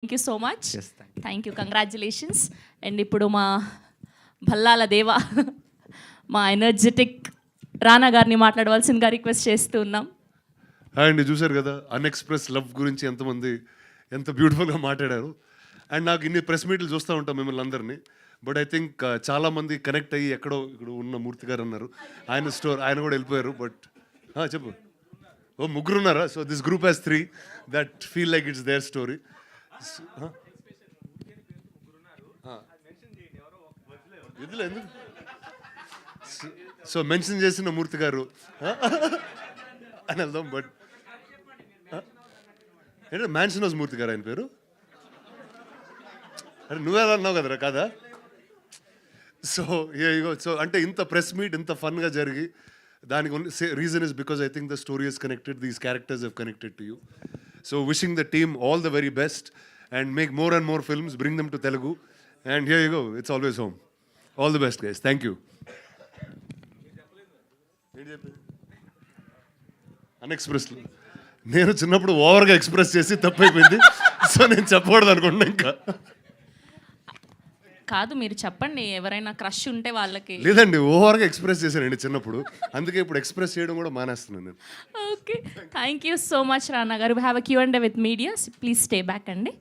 Thank you so much. Yes, thank you. Thank you, congratulations. And ఇప్పుడు మా భల్లాల దేవ, మా ఎనర్జెటిక్ రానా గారిని మాట్లాడవలసిందిగా రిక్వెస్ట్ చేస్తూ ఉన్నాం. హాయ్ అండి, చూశారు కదా అన్ఎక్స్ప్రెస్ లవ్ గురించి ఎంతమంది ఎంత బ్యూటిఫుల్గా మాట్లాడారు. అండ్ నాకు ఇన్ని ప్రెస్ మీట్లు చూస్తూ ఉంటాం మిమ్మల్ని అందరినీ. బట్ ఐ థింక్ చాలామంది కనెక్ట్ అయ్యి ఎక్కడో ఇక్కడ ఉన్న మూర్తి గారు అన్నారు, ఆయన స్టోర్ ఆయన కూడా వెళ్ళిపోయారు. బట్ చెప్పు, ఓ ముగ్గురు ఉన్నారా? So this group has 3 that feel like it's their story. ఇదిలో ఎందుకు సో మెన్షన్ చేసిన మూర్తి గారు అని వెళ్దాం. బట్ ఏంటంటే మ్యాన్షన్ హౌస్ మూర్తి గారు ఆయన పేరు. అరే నువ్వే అన్నావు కదరా కాదా? సో సో అంటే ఇంత ప్రెస్ మీట్ ఇంత ఫన్గా జరిగి దానికి reason is because I think the story is connected, these characters have connected to you. So wishing the team all the very best and make more and more films, bring them to Telugu and here you go, it's always home. All the best guys, thank you. అన్ఎక్స్ప్రెస్లో నేను చిన్నప్పుడు ఓవర్గా express చేసి తప్పైపోయింది. So నేను చెప్పకూడదు అనుకుంటున్నా. ఇంకా కాదు, మీరు చెప్పండి, ఎవరైనా క్రష్ ఉంటే వాళ్ళకి. లేదండి, ఓవర్గా ఎక్స్ప్రెస్ చేశానండి చిన్నప్పుడు, అందుకే ఇప్పుడు ఎక్స్ప్రెస్ చేయడం కూడా మానేస్తున్నాను నేను. Okay, thank you so much Rana గారు. We have a Q&A with media, please stay back అండి.